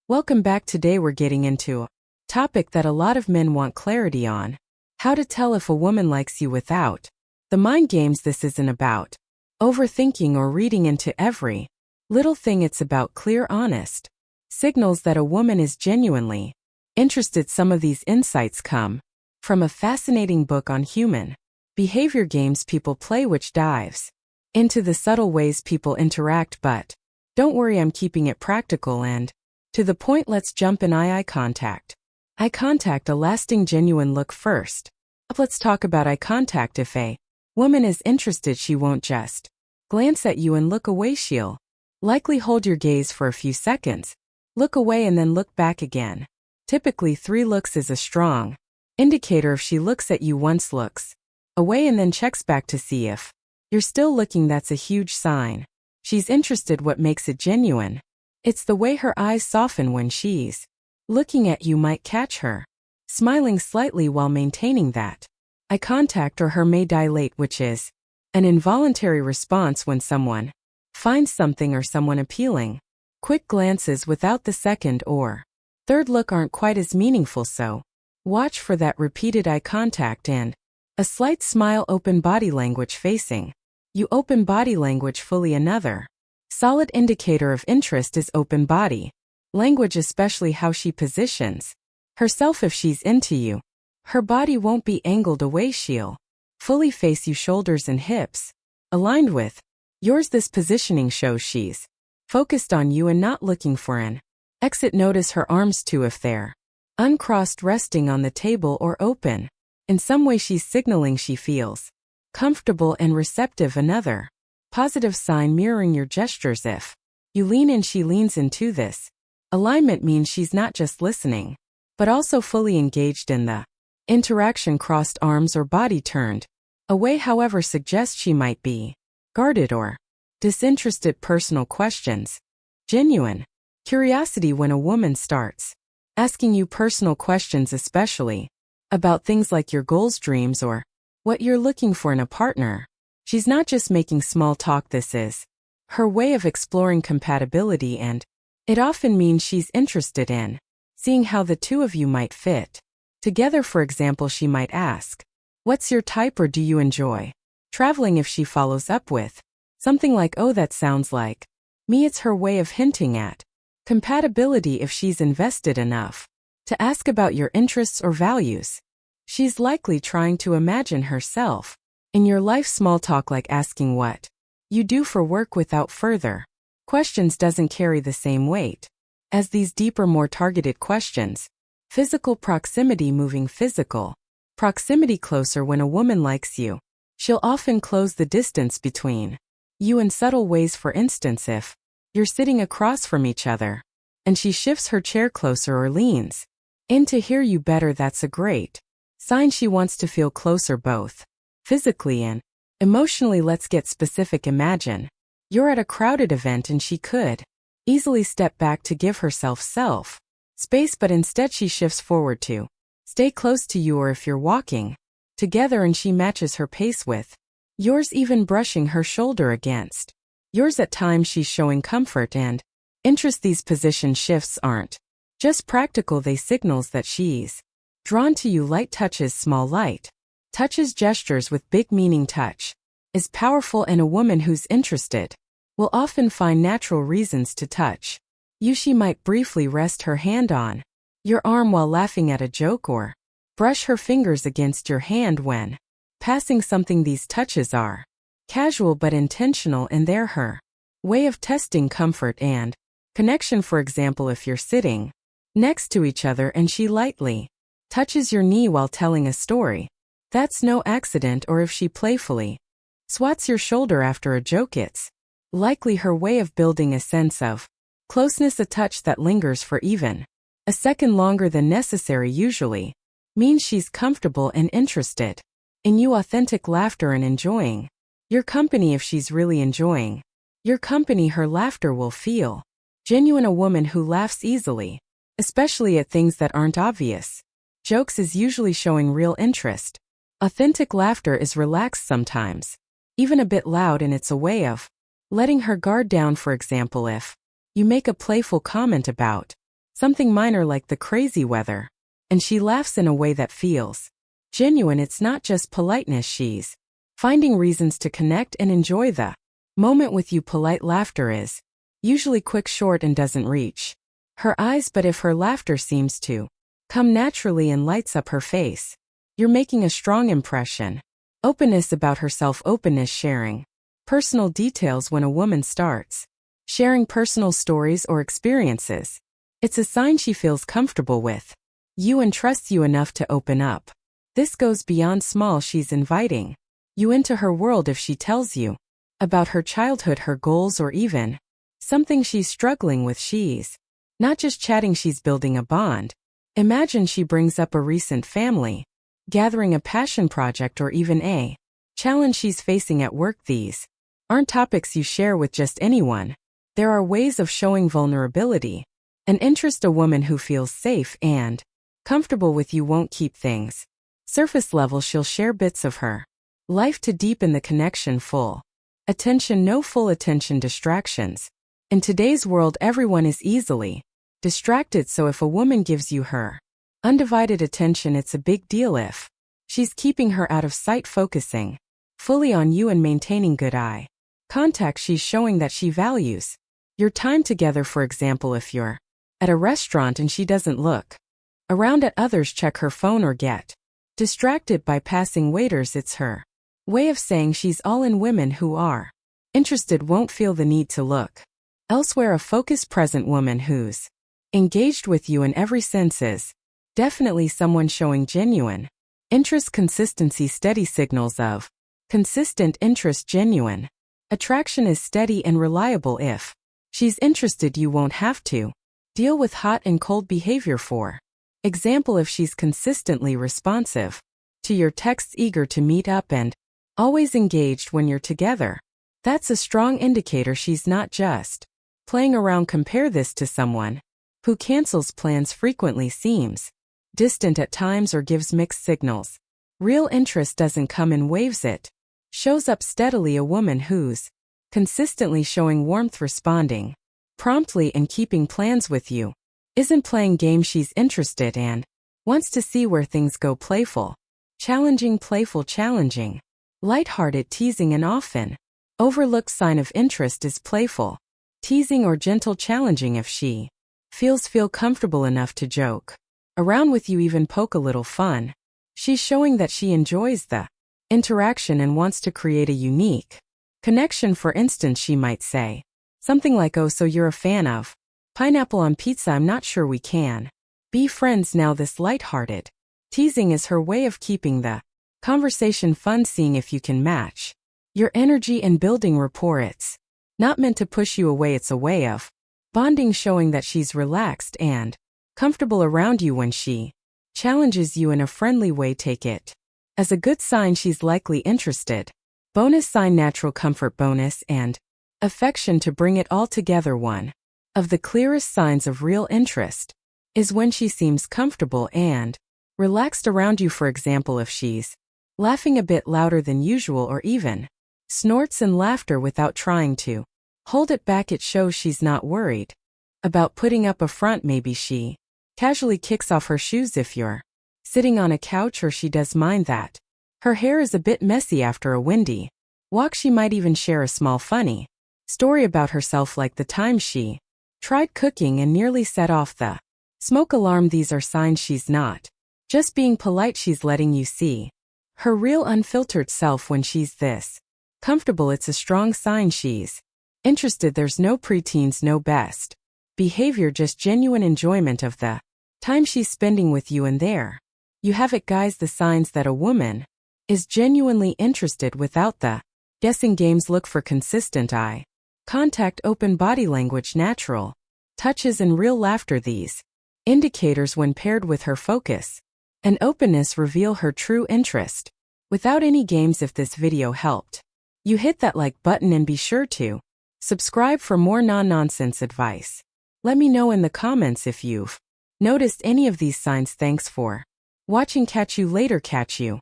Welcome back. Today we're getting into a topic that a lot of men want clarity on. How to tell if a woman likes you without the mind games. This isn't about overthinking or reading into every little thing. It's about clear, honest signals that a woman is genuinely interested. Some of these insights come from a fascinating book on human behavior games people play, which dives into the subtle ways people interact. But don't worry, I'm keeping it practical and to the point. Let's jump in. Eye contact. Eye contact, a lasting, genuine look. First up, let's talk about eye contact. If a woman is interested, she won't just glance at you and look away. She'll likely hold your gaze for a few seconds, look away, and then look back again. Typically, 3 looks is a strong indicator. If she looks at you once, looks away, and then checks back to see if you're still looking, that's a huge sign she's interested. What makes it genuine? It's the way her eyes soften when she's looking at you. Might catch her smiling slightly while maintaining that eye contact, or her may dilate, which is an involuntary response when someone finds something or someone appealing. Quick glances without the second or third look aren't quite as meaningful, so watch for that repeated eye contact and a slight smile. Open body language. Facing you, open body language fully. Another solid indicator of interest is open body language, especially how she positions herself. If she's into you, her body won't be angled away. She'll fully face you, shoulders and hips aligned with yours. This positioning shows she's focused on you and not looking for an exit. Notice her arms too. If they're uncrossed, resting on the table, or open in some way, she's signaling she feels comfortable and receptive. Another positive sign, mirroring your gestures. If you lean in, she leans into. This alignment means she's not just listening, but also fully engaged in the interaction. Crossed arms or body turned away, however, suggests she might be guarded or disinterested. Personal questions. Genuine curiosity. When a woman starts asking you personal questions, especially about things like your goals, dreams, or what you're looking for in a partner, she's not just making small talk. This is her way of exploring compatibility, and it often means she's interested in seeing how the two of you might fit together. For example, she might ask, "What's your type?" or "Do you enjoy traveling?" If she follows up with something like, "Oh, that sounds like me," it's her way of hinting at compatibility. If she's invested enough to ask about your interests or values, she's likely trying to imagine herself in your life. Small talk, like asking what you do for work without further questions, doesn't carry the same weight as these deeper, more targeted questions. Physical proximity. Moving physical proximity closer. When a woman likes you, she'll often close the distance between you in subtle ways. For instance, if you're sitting across from each other and she shifts her chair closer or leans in to hear you better, that's a great sign she wants to feel closer, both physically and emotionally. Let's get specific. Imagine you're at a crowded event and she could easily step back to give herself space, but instead she shifts forward to stay close to you. Or if you're walking together and she matches her pace with yours, even brushing her shoulder against yours, at times she's showing comfort and interest. These position shifts aren't just practical, they signals that she's drawn to you. Light touches. Small light touches, gestures with big meaning. Touch is powerful, and a woman who's interested will often find natural reasons to touch you. She might briefly rest her hand on your arm while laughing at a joke, or brush her fingers against your hand when passing something. These touches are casual but intentional, and they're her way of testing comfort and connection. For example, if you're sitting next to each other and she lightly touches your knee while telling a story, that's no accident. Or if she playfully swats your shoulder after a joke, it's likely her way of building a sense of closeness. A touch that lingers for even a second longer than necessary usually means she's comfortable and interested in you. Authentic laughter and enjoying your company. If she's really enjoying your company, her laughter will feel genuine. A woman who laughs easily, especially at things that aren't obvious jokes, is usually showing real interest. Authentic laughter is relaxed, sometimes even a bit loud, and it's a way of letting her guard down. For example, if you make a playful comment about Something minor like the crazy weather. And she laughs in a way that feels genuine. It's not just politeness, she's finding reasons to connect and enjoy the moment with you. Polite laughter is usually quick, short, and doesn't reach her eyes, but if her laughter seems to come naturally and lights up her face, you're making a strong impression. Openness about herself. Openness, sharing personal details. When a woman starts sharing personal stories or experiences, it's a sign she feels comfortable with you and trusts you enough to open up. This goes beyond small. She's inviting you into her world if she tells you about her childhood, her goals, or even something she's struggling with. She's not just chatting, she's building a bond. Imagine she brings up a recent family gathering, a passion project, or even a challenge she's facing at work. These aren't topics you share with just anyone. There are ways of showing vulnerability and interest. A woman who feels safe and comfortable with you won't keep things surface level. She'll share bits of her life to deepen the connection. Full attention, no full attention. Distractions. In today's world, everyone is easily distracted, so if a woman gives you her undivided attention, it's a big deal. If she's keeping her out of sight, focusing fully on you, and maintaining good eye contact, she's showing that she values your time together. For example, if you're at a restaurant and she doesn't look around at others, check her phone, or get distracted by passing waiters, it's her way of saying she's all in. Women who are interested won't feel the need to look elsewhere. A focused, present woman who's engaged with you in every sense is definitely someone showing genuine interest. Consistency. Steady signals of consistent interest. Genuine attraction is steady and reliable. If she's interested, you won't have to deal with hot and cold behavior. For example, if she's consistently responsive to your texts, eager to meet up, and always engaged when you're together, that's a strong indicator she's not just playing around. Compare this to someone who cancels plans frequently, seems distant at times, or gives mixed signals. Real interest doesn't come in waves, it shows up steadily. A woman who's consistently showing warmth, responding promptly, and keeping plans with you isn't playing games. She's interested and wants to see where things go. Playful, challenging. Playful, challenging, lighthearted, teasing. An often overlooked sign of interest is playful, teasing, or gentle challenging. If she feel comfortable enough to joke around with you, even poke a little fun, she's showing that she enjoys the interaction and wants to create a unique connection. For instance, she might say something like, "Oh, so you're a fan of pineapple on pizza? I'm not sure we can be friends now." This lighthearted teasing is her way of keeping the conversation fun, seeing if you can match your energy and building rapport. It's not meant to push you away, it's a way of bonding, showing that she's relaxed and comfortable around you. When she challenges you in a friendly way, take it as a good sign she's likely interested. Bonus sign. Natural comfort, bonus, and affection. To bring it all together, one of the clearest signs of real interest is when she seems comfortable and relaxed around you. For example, if she's laughing a bit louder than usual, or even snorts in laughter without trying to hold it back, it shows she's not worried about putting up a front. Maybe she casually kicks off her shoes if you're sitting on a couch, or she does mind that her hair is a bit messy after a windy walk. She might even share a small funny story about herself, like the time she tried cooking and nearly set off the smoke alarm. These are signs she's not just being polite, she's letting you see her real unfiltered self. When she's this comfortable, it's a strong sign she's interested. There's no preteens, no best behavior, just genuine enjoyment of the time she's spending with you. And there you have it, guys, the signs that a woman is genuinely interested without the guessing games. Look for consistent eye contact, open body language, natural touches, and real laughter. These indicators, when paired with her focus and openness, reveal her true interest without any games. If this video helped you, hit that like button and be sure to subscribe for more non-nonsense advice. Let me know in the comments if you've noticed any of these signs. Thanks for watching. Catch you later. Catch you.